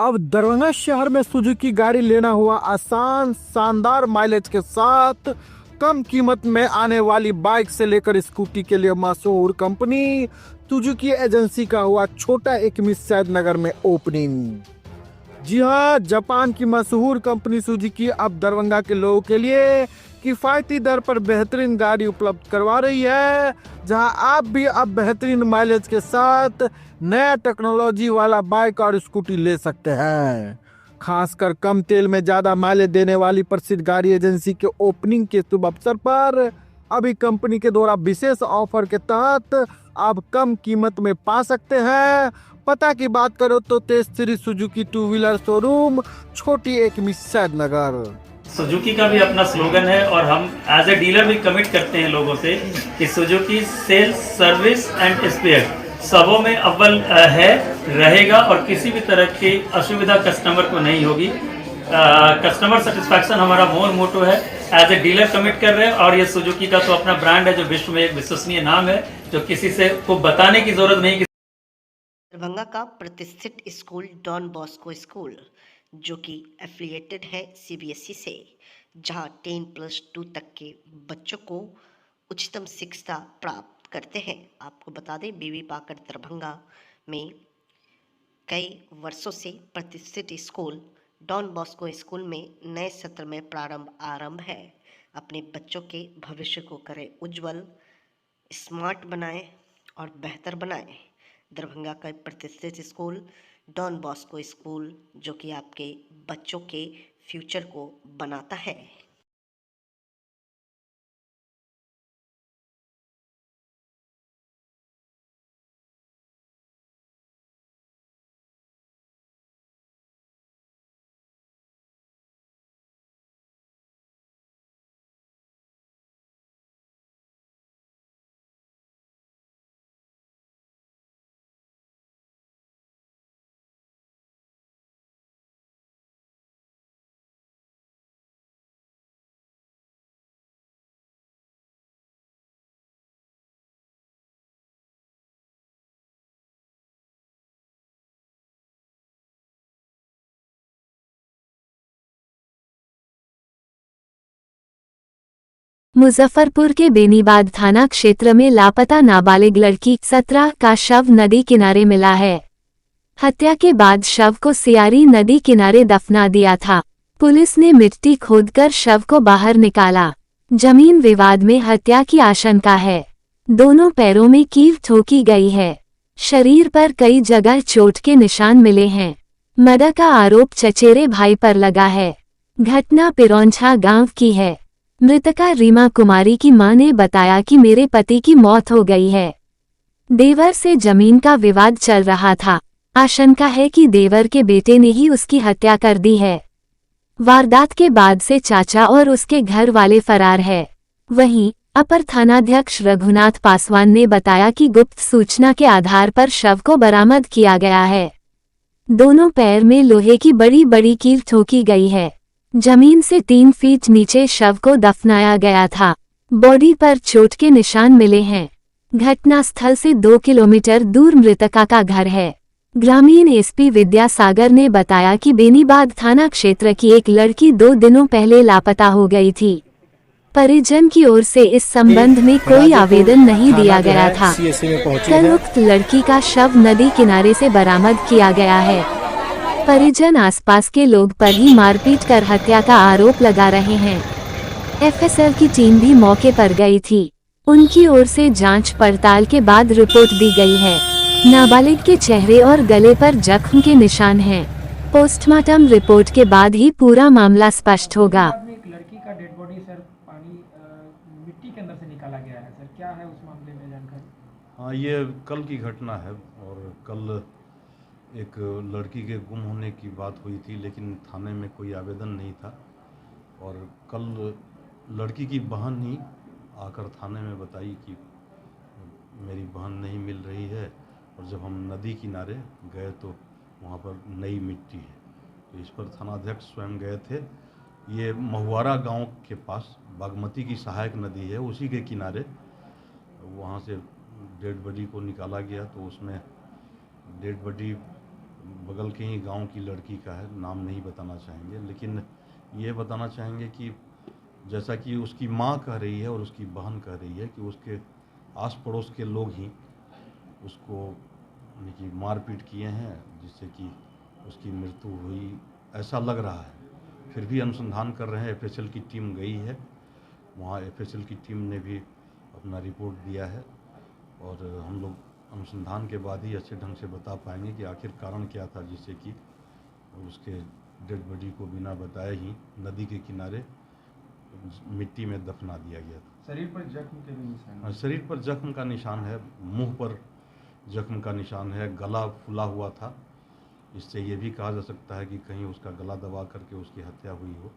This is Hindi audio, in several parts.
अब दरभंगा शहर में सुजुकी गाड़ी लेना हुआ आसान, शानदार माइलेज के साथ कम कीमत में आने वाली बाइक से लेकर स्कूटी के लिए मशहूर कंपनी सुजुकी एजेंसी का हुआ छोटा एक मिस नगर में ओपनिंग। जी हाँ, जापान की मशहूर कंपनी सुजुकी अब दरभंगा के लोगों के लिए किफ़ायती दर पर बेहतरीन गाड़ी उपलब्ध करवा रही है, जहां आप भी अब बेहतरीन माइलेज के साथ नया टेक्नोलॉजी वाला बाइक और स्कूटी ले सकते हैं। खासकर कम तेल में ज़्यादा माइलेज देने वाली प्रसिद्ध गाड़ी एजेंसी के ओपनिंग के शुभ अवसर पर अभी कंपनी के द्वारा विशेष ऑफर के तहत आप कम कीमत में पा सकते हैं। पता की बात करो तो Tej Shri Suzuki two wheeler showroom, छोटी एक मिस्सैद नगर। सुजुकी का भी अपना स्लोगन है और हम एज ए डीलर भी कमिट करते हैं लोगों से कि Suzuki sales, service and spare सबों में अव्वल है, रहेगा और किसी भी तरह की असुविधा कस्टमर को नहीं होगी। कस्टमर सेटिस्फैक्शन हमारा मोटो है, एज ए डीलर कमिट कर रहे हैं। और ये सुजुकी का तो अपना ब्रांड है जो विश्व में एक विश्वसनीय नाम है, जो किसी से को बताने की जरूरत नहीं। दरभंगा का प्रतिष्ठित स्कूल डॉन बॉस्को स्कूल, जो कि एफिलिएटेड है सीबीएसई से, जहां 10+2 तक के बच्चों को उच्चतम शिक्षा प्राप्त करते हैं। आपको बता दें, बीवी पाकर दरभंगा में कई वर्षों से प्रतिष्ठित स्कूल डॉन बॉस्को स्कूल में नए सत्र में आरंभ है। अपने बच्चों के भविष्य को करें उज्जवल, स्मार्ट बनाएं और बेहतर बनाएं। दरभंगा का प्रतिष्ठित स्कूल डॉन बॉस्को स्कूल, जो कि आपके बच्चों के फ्यूचर को बनाता है। मुजफ्फरपुर के बेनीबाद थाना क्षेत्र में लापता नाबालिग लड़की 17 का शव नदी किनारे मिला है। हत्या के बाद शव को सियारी नदी किनारे दफना दिया था। पुलिस ने मिट्टी खोदकर शव को बाहर निकाला। जमीन विवाद में हत्या की आशंका है। दोनों पैरों में कील ठोकी गई है। शरीर पर कई जगह चोट के निशान मिले हैं। मर्डर का आरोप चचेरे भाई पर लगा है। घटना पिरौंछा गांव की है। मृतका रीमा कुमारी की मां ने बताया कि मेरे पति की मौत हो गई है। देवर से जमीन का विवाद चल रहा था। आशंका है कि देवर के बेटे ने ही उसकी हत्या कर दी है। वारदात के बाद से चाचा और उसके घर वाले फरार है। वहीं अपर थानाध्यक्ष रघुनाथ पासवान ने बताया कि गुप्त सूचना के आधार पर शव को बरामद किया गया है। दोनों पैर में लोहे की बड़ी बड़ी कील ठोकी गई है। जमीन से 3 फीट नीचे शव को दफनाया गया था। बॉडी पर चोट के निशान मिले हैं। घटनास्थल से 2 किलोमीटर दूर मृतका का घर है। ग्रामीण एसपी विद्यासागर ने बताया कि बेनीबाद थाना क्षेत्र की एक लड़की 2 दिनों पहले लापता हो गई थी। परिजन की ओर से इस संबंध में कोई आवेदन नहीं दिया गया था। कल उक्त लड़की का शव नदी किनारे से बरामद किया गया है। परिजन आसपास के लोग पर ही मारपीट कर हत्या का आरोप लगा रहे हैं। एफएसएल की टीम भी मौके पर गई थी। उनकी ओर से जांच पड़ताल के बाद रिपोर्ट दी गई है। नाबालिग के चेहरे और गले पर जख्म के निशान हैं। पोस्टमार्टम रिपोर्ट के बाद ही पूरा मामला स्पष्ट होगा। एक लड़की का डेड बॉडी सर पानी मिट्टी के अंदर से निकाला गया है सर, क्या है उस मामले में जानकारी? हाँ, ये कल की घटना है और कल एक लड़की के गुम होने की बात हुई थी, लेकिन थाने में कोई आवेदन नहीं था। और कल लड़की की बहन ही आकर थाने में बताई कि मेरी बहन नहीं मिल रही है। और जब हम नदी किनारे गए तो वहाँ पर नई मिट्टी है, तो इस पर थानाध्यक्ष स्वयं गए थे। ये महुआरा गांव के पास बागमती की सहायक नदी है, उसी के किनारे वहाँ से डेड बॉडी को निकाला गया। तो उसमें डेड बॉडी बगल के ही गांव की लड़की का है, नाम नहीं बताना चाहेंगे, लेकिन ये बताना चाहेंगे कि जैसा कि उसकी माँ कह रही है और उसकी बहन कह रही है कि उसके आस पड़ोस के लोग ही उसको यानी कि मारपीट किए हैं, जिससे कि उसकी मृत्यु हुई, ऐसा लग रहा है। फिर भी अनुसंधान कर रहे हैं। एफएसएल की टीम गई है वहाँ, एफएसएल की टीम ने भी अपना रिपोर्ट दिया है और हम लोग अनुसंधान के बाद ही अच्छे ढंग से बता पाएंगे कि आखिर कारण क्या था जिससे कि उसके डेड बॉडी को बिना बताए ही नदी के किनारे मिट्टी में दफना दिया गया था। शरीर पर जख्म के भी निशान हैं। शरीर पर जख्म का निशान है, मुंह पर जख्म का निशान है, गला फूला हुआ था। इससे ये भी कहा जा सकता है कि कहीं उसका गला दबा करके उसकी हत्या हुई हो,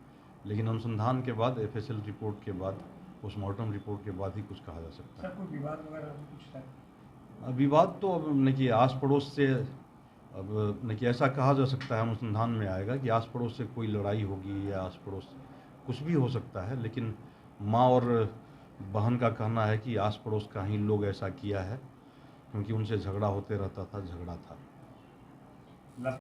लेकिन अनुसंधान के बाद, एफएसएल रिपोर्ट के बाद, पोस्टमार्टम रिपोर्ट के बाद ही कुछ कहा जा सकता है। सर कोई विवाद वगैरह कुछ था? विवाद तो अब नहीं कि आस पड़ोस से, अब नहीं कि ऐसा कहा जा सकता है, अनुसंधान में आएगा कि आस पड़ोस से कोई लड़ाई होगी या आस पड़ोस कुछ भी हो सकता है, लेकिन माँ और बहन का कहना है कि आस पड़ोस का ही लोग ऐसा किया है, क्योंकि उनसे झगड़ा होते रहता था, झगड़ा था।